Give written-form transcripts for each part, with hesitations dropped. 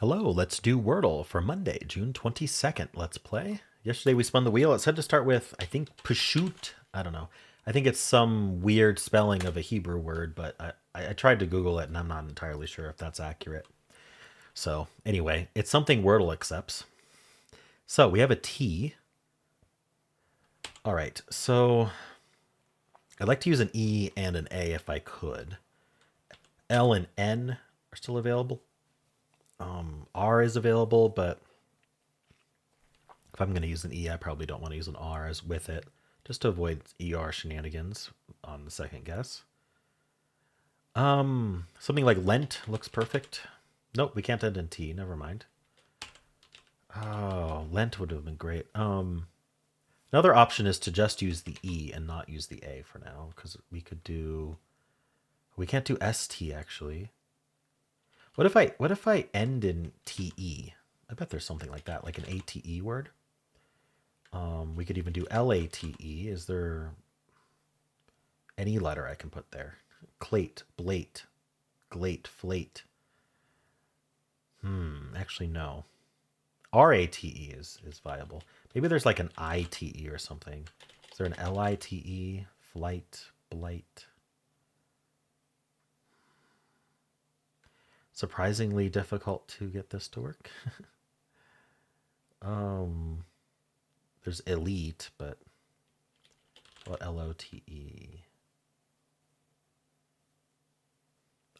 Hello, let's do Wordle for Monday, June 22nd. Let's play. Yesterday we spun the wheel. It said to start with, I think, Pashut. I don't know. I think it's some weird spelling of a Hebrew word, but I tried to Google it and I'm not entirely sure if that's accurate. So, anyway, it's something Wordle accepts. So, we have a T. All right, so I'd like to use an E and an A if I could. L and N are still available. R is available, but if I'm going to use an E, I probably don't want to use an R as with it, just to avoid ER shenanigans on the second guess. Something like Lent looks perfect. Nope, we can't end in T. Never mind. Oh, Lent would have been great. Another option is to just use the E and not use the A for now, because we could do. We can't do ST actually. What if I end in TE? I bet there's something like that, like an ATE word. We could even do LATE. Is there any letter I can put there? Clate, blate, glate, flate. Actually, no. RATE is viable. Maybe there's like an ITE or something. Is there an LITE? Flight, blight. Surprisingly difficult to get this to work. um, there's elite, but what LOTE?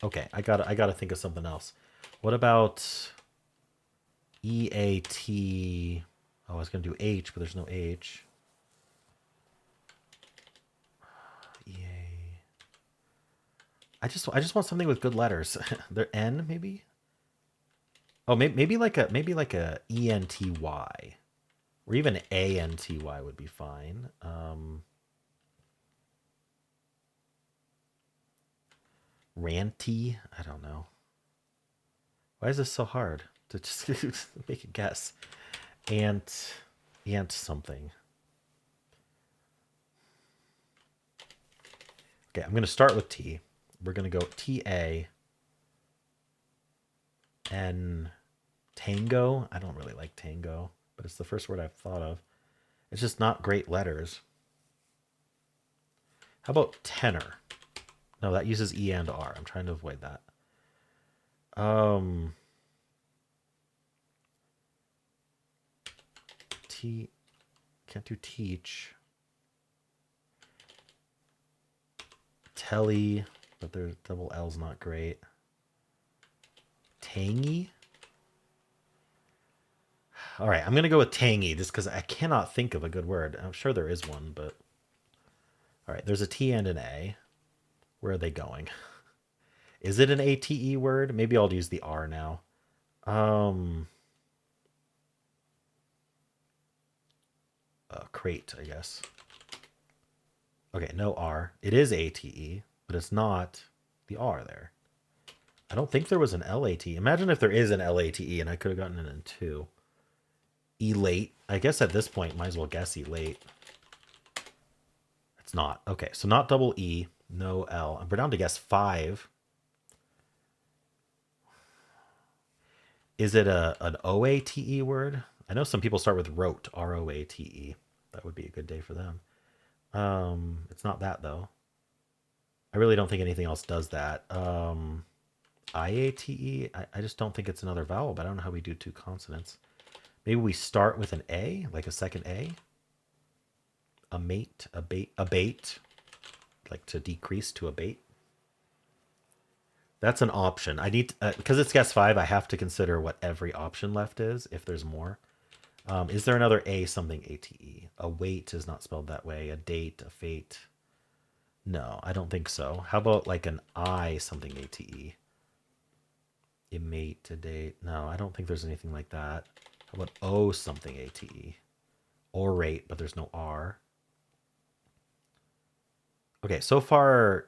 Okay, I gotta think of something else. What about EAT? Oh, I was gonna do H, but there's no H. EA. I just want something with good letters. There N maybe. Oh, maybe like a ENTY, or even ANTY would be fine. Ranty. I don't know. Why is this so hard to just make a guess? Ant something. Okay, I'm gonna start with T. We're gonna go TA and tango. I don't really like tango, but it's the first word I've thought of. It's just not great letters. How about tenor? No, that uses E and R. I'm trying to avoid that. Um, T can't do teach. Telly, but their double L's not great. Tangy. All right, I'm gonna go with tangy just because I cannot think of a good word. I'm sure there is one, but all right. There's a T and an A. Where are they going? Is it an ATE word? Maybe I'll use the R now. Um, crate, I guess. Okay, no R. It is ATE, but it's not the R there. I don't think there was an LAT. Imagine if there is an LATE and I could have gotten it in two. Elate. I guess at this point, might as well guess elate. It's not. Okay, so not double E, no L. We're down to guess five. Is it an OATE word? I know some people start with rote, ROATE. That would be a good day for them. It's not that though. I really don't think anything else does that. IATE, I just don't think it's another vowel, but I don't know how we do two consonants. Maybe we start with an A, like a second A. A mate, abate, like to decrease to abate. That's an option. I need because it's guess five. I have to consider what every option left is. If there's more, is there another A something ATE? A weight is not spelled that way. A date, a fate. No, I don't think so. How about like an I something ATE? A mate, a date. No, I don't think there's anything like that. How about O something ATE? Orate, but there's no R. Okay, so far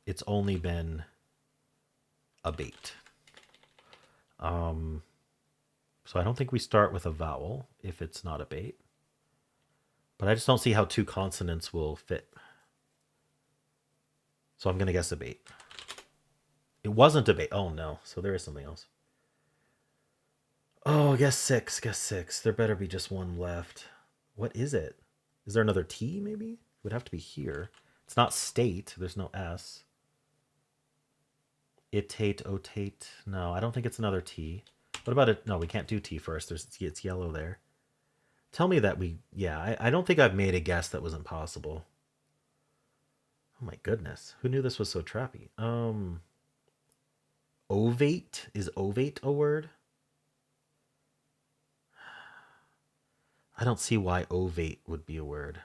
it's only been abate. So I don't think we start with a vowel if it's not abate. But I just don't see how two consonants will fit. So I'm going to guess abate. It wasn't abate. Oh no, so there is something else. Oh, guess six. Guess six. There better be just one left. What is it? Is there another T maybe? It would have to be here. It's not state. There's no S. Itate, otate. No, I don't think it's another T. What about it? No, we can't do T first. It's yellow there. Tell me that we. Yeah, I don't think I've made a guess that was impossible. Oh my goodness. Who knew this was so trappy? Ovate? Is ovate a word? I don't see why ovate would be a word.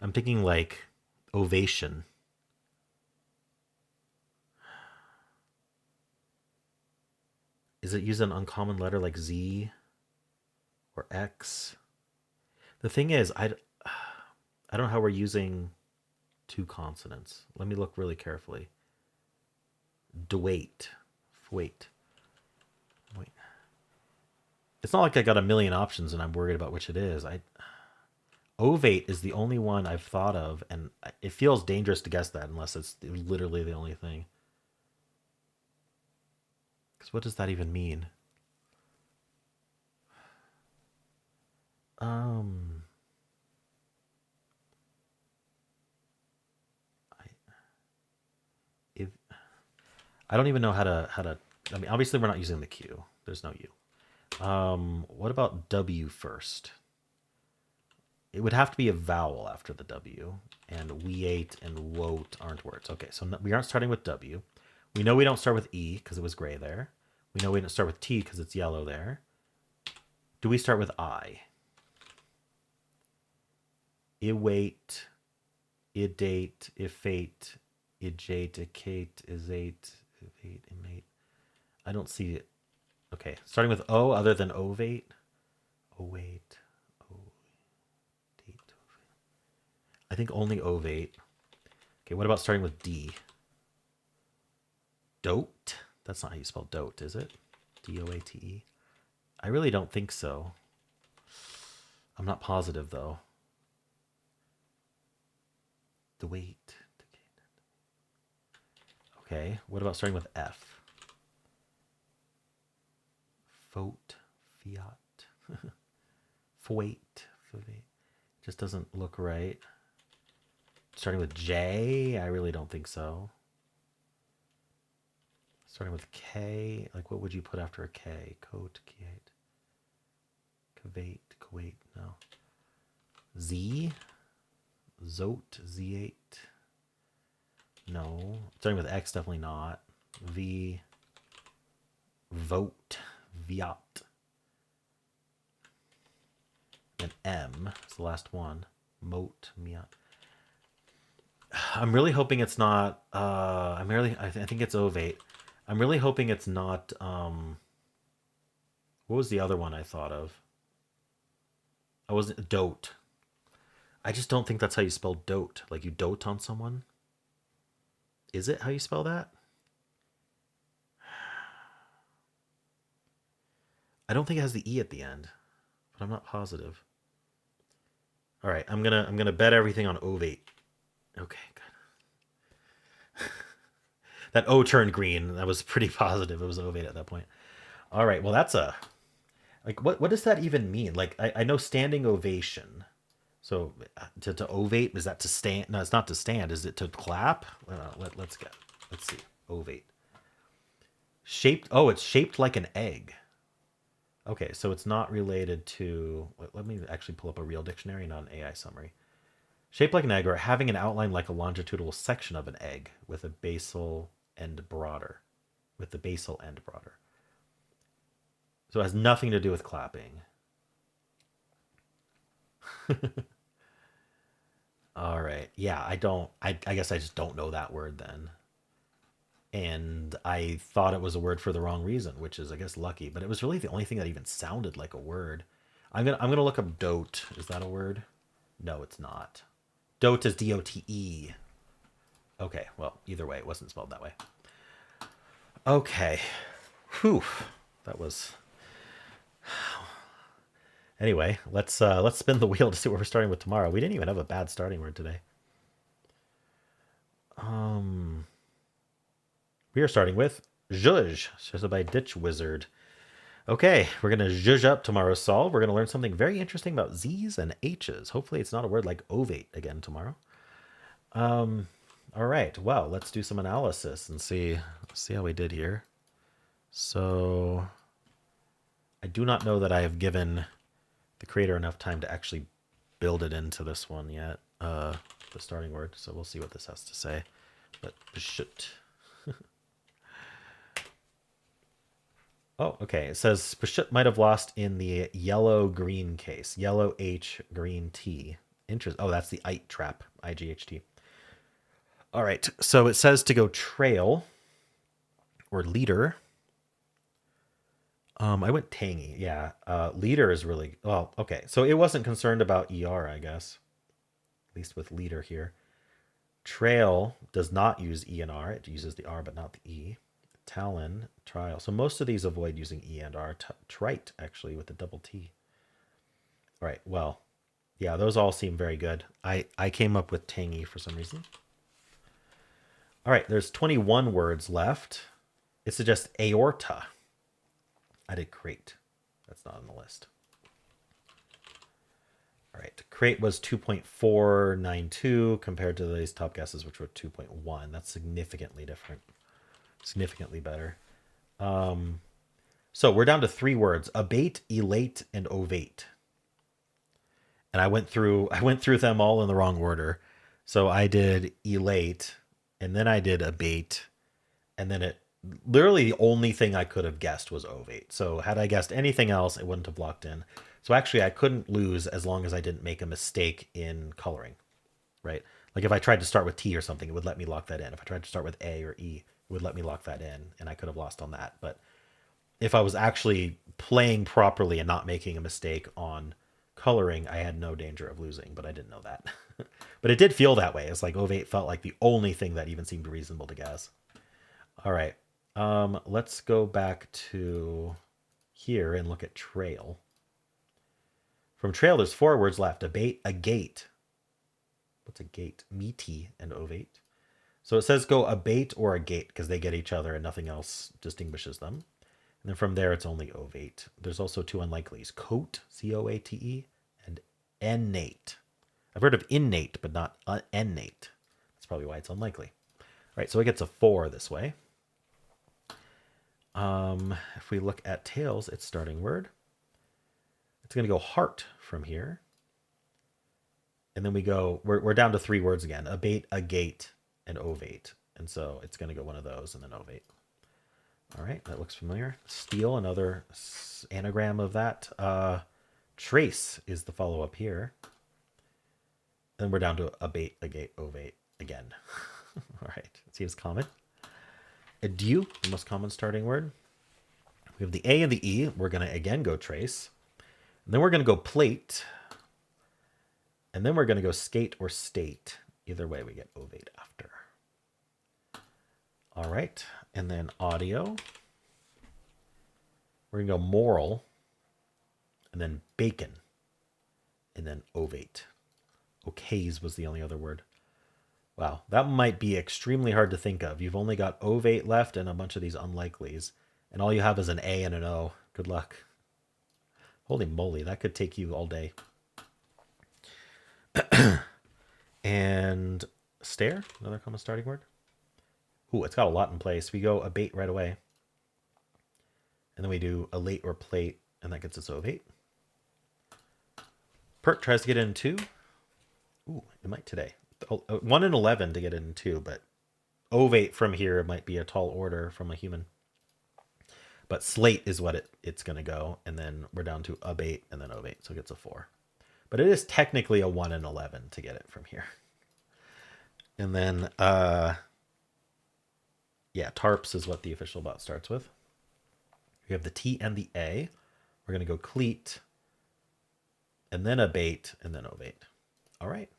I'm thinking like ovation. Is it use an uncommon letter like Z or X? The thing is, I don't know how we're using two consonants. Let me look really carefully. Dewait. Wait. Wait. It's not like I got a million options and I'm worried about which it is. Ovate is the only one I've thought of, and it feels dangerous to guess that unless it's literally the only thing. Because what does that even mean? Um, I, if I don't even know how to. I mean, obviously we're not using the Q. There's no U. What about W first? It would have to be a vowel after the W, and we ate and wote aren't words. Okay, so we aren't starting with W. We know we don't start with E because it was gray there. We know we don't start with T because it's yellow there. Do we start with I? Iwait, idate, ifate, ijate, icate, isate, ifate, imate. I don't see it. Okay, starting with O other than ovate. Ovate, ovate. I think only ovate. Okay, what about starting with D? Dote? That's not how you spell dote, is it? D-O-A-T-E? I really don't think so. I'm not positive, though. The weight. Okay, what about starting with F? Fote, fiat, foit, just doesn't look right. Starting with J, I really don't think so. Starting with K, like what would you put after a K? Coat, kiate, cavate, kuwait, no. Z, zote, Z8, no. Starting with X, definitely not. V, vote, viat. And M is the last one. Mote, miat. I'm really hoping it's not. I think it's ovate. I'm really hoping it's not. What was the other one I thought of? I wasn't dote. I just don't think that's how you spell dote. Like you dote on someone. Is it how you spell that? I don't think it has the e at the end, but I'm not positive. All right, I'm gonna bet everything on ovate. Okay, good. That O turned green. That was pretty positive. It was ovate at that point. All right, well that's a like what does that even mean? Like I know standing ovation. So to ovate, is that to stand? No, it's not to stand. Is it to clap? Let's see. Ovate. Shaped. Oh, it's shaped like an egg. Okay, so it's not related to. Let me actually pull up a real dictionary, not an AI summary. Shaped like an egg, or having an outline like a longitudinal section of an egg with a basal end broader. With the basal end broader. So it has nothing to do with clapping. All right. Yeah, I don't. I guess I just don't know that word then. And I thought it was a word for the wrong reason, which is I guess lucky. But it was really the only thing that even sounded like a word. I'm gonna look up dote. Is that a word? No, it's not. Dote is D-O-T-E. Okay. Well, either way, it wasn't spelled that way. Okay. Whew. That was. Anyway, let's spin the wheel to see what we're starting with tomorrow. We didn't even have a bad starting word today. We are starting with Zhuzh, suggested by Ditch Wizard. Okay, we're going to zhuzh up tomorrow's solve. We're going to learn something very interesting about Z's and H's. Hopefully it's not a word like ovate again tomorrow. All right, well, let's do some analysis and see how we did here. So I do not know that I have given the creator enough time to actually build it into this one yet, the starting word. So we'll see what this has to say. But pashut. Oh, okay. It says pashut might have lost in the yellow-green case. Yellow H, green T. Interesting. Oh, that's the IT trap. IGHT. All right. So it says to go trail or leader. I went tangy. Yeah. Leader is really well. Okay. So it wasn't concerned about ER, I guess. At least with leader here. Trail does not use E and R. It uses the R, but not the E. Talon, trial. So most of these avoid using E and R. Trite, actually, with the double T. All right. Well, yeah, those all seem very good. I came up with tangy for some reason. All right. There's 21 words left. It suggests aorta. I did crate. That's not on the list. All right. Crate was 2.492 compared to these top guesses, which were 2.1. That's significantly different. Significantly better. So we're down to 3 words: abate, elate, and ovate. And I went through them all in the wrong order. So I did elate, and then I did abate, and then it literally the only thing I could have guessed was ovate. So had I guessed anything else, it wouldn't have locked in. So actually I couldn't lose as long as I didn't make a mistake in coloring, right? Like if I tried to start with T or something, it would let me lock that in. If I tried to start with A or E, it would let me lock that in, and I could have lost on that. But if I was actually playing properly and not making a mistake on coloring, I had no danger of losing, but I didn't know that. But it did feel that way. It's like ovate felt like the only thing that even seemed reasonable to guess. All right. Let's go back to here and look at trail. From trail, there's 4 words left: abate, agate. What's a gate? Meaty and ovate. So it says go abate or agate because they get each other and nothing else distinguishes them. And then from there, it's only ovate. There's also 2 unlikelies: coat, C-O-A-T-E, and ennate. I've heard of innate, but not ennate. That's probably why it's unlikely. All right, so it gets a 4 this way. If we look at tails, its starting word, it's going to go heart from here. And then we're down to 3 words again: abate, agate, and ovate. And so it's going to go one of those and then ovate. All right, that looks familiar. Steal, another anagram of that. Trace is the follow-up here. Then we're down to abate, agate, ovate again. All right, it seems common. Adieu, the most common starting word. We have the A and the E. We're going to again go trace. And then we're going to go plate. And then we're going to go skate or state. Either way, we get ovate after. All right, and then audio. We're going to go moral, and then bacon, and then ovate. Okays was the only other word. Wow, that might be extremely hard to think of. You've only got ovate left and a bunch of these unlikelies, and all you have is an A and an O. Good luck. Holy moly, that could take you all day. And stare, another common starting word. Ooh, it's got a lot in place. We go abate right away. And then we do elate or plate, and that gets us ovate. Pert tries to get in 2. Ooh, it might today. 1 in 11 to get in 2, but ovate from here might be a tall order from a human. But slate is what it's going to go, and then we're down to abate and then ovate, so it gets a 4. But it is technically a 1 in 11 to get it from here. And then, yeah, tarps is what the official bot starts with. We have the T and the A. We're going to go cleat, and then abate, and then ovate. All right.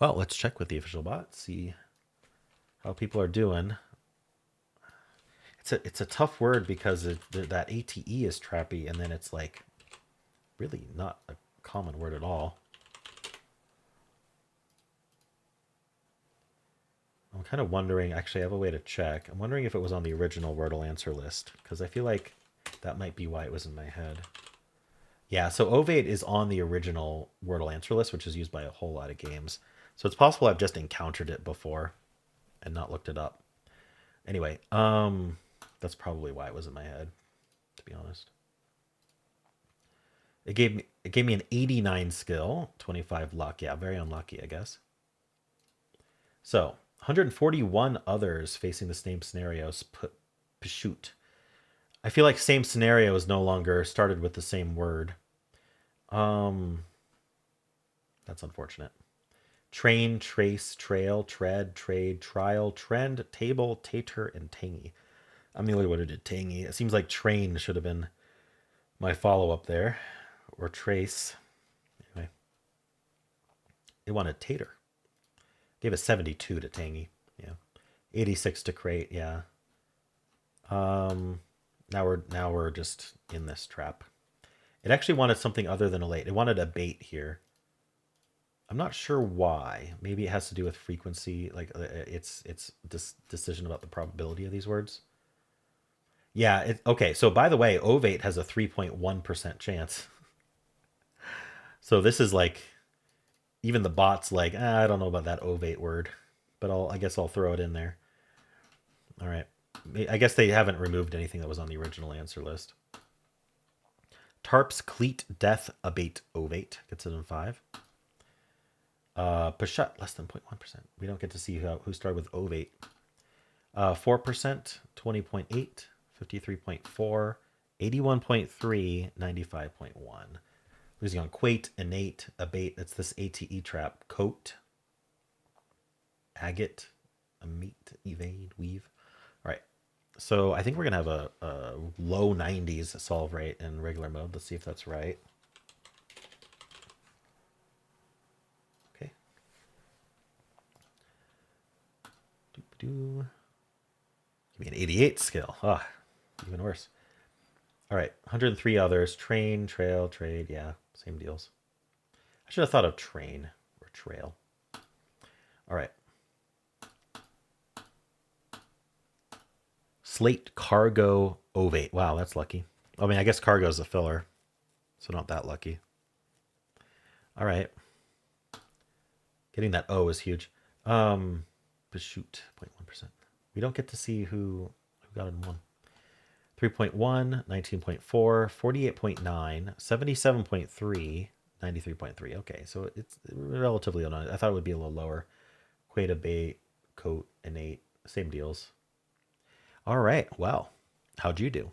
Well, let's check with the official bot, see how people are doing. It's a tough word because that ATE is trappy, and then it's like really not a common word at all. I'm kind of wondering, actually I have a way to check. I'm wondering if it was on the original Wordle answer list, because I feel like That might be why it was in my head. Yeah, so ovate is on the original Wordle answer list, which is used by a whole lot of games. So it's possible I've just encountered it before and not looked it up. Anyway, that's probably why it was in my head, to be honest. It gave me an 89 skill, 25 luck. Yeah, very unlucky, I guess. So 141 others facing the same scenarios. Shoot. I feel like same scenario is no longer started with the same word. That's unfortunate. Train, trace, trail, tread, trade, trial, trend, table, tater, and tangy. I'm the only one who did tangy. It seems like train should have been my follow-up there. Or trace. Anyway. It wanted tater. Gave a 72 to tangy. Yeah. 86 to crate, yeah. Now we're just in this trap. It actually wanted something other than a late. It wanted a bait here. I'm not sure why. Maybe it has to do with frequency, like it's decision about the probability of these words. Yeah, okay. So by the way, ovate has a 3.1% chance. So this is like even the bot's like, I don't know about that ovate word, but I guess I'll throw it in there. All right. I guess they haven't removed anything that was on the original answer list. Tarps, cleat, death, abate, ovate. Gets it in 5. Pashut, less than 0.1%. We don't get to see who started with ovate. 4%, 20.8, 53.4, 81.3, 95.1. Losing on quate, innate, abate. That's this ATE trap. Coat, agate, amate, evade, weave. All right. So I think we're going to have a low 90s solve rate in regular mode. Let's see if that's right. Okay. Give me an 88 skill. Ah, even worse. All right. 103 others. Train, trail, trade. Yeah, same deals. I should have thought of train or trail. All right. Slate, cargo, ovate. Wow, that's lucky. I mean, I guess cargo is a filler, so not that lucky. All right. Getting that O is huge. But shoot, 0.1%. We don't get to see who got it in 1. 3.1, 19.4, 48.9, 77.3, 93.3. Okay, so it's relatively low. I thought it would be a little lower. Queta, bait, coat, innate, same deals. All right, well, how'd you do?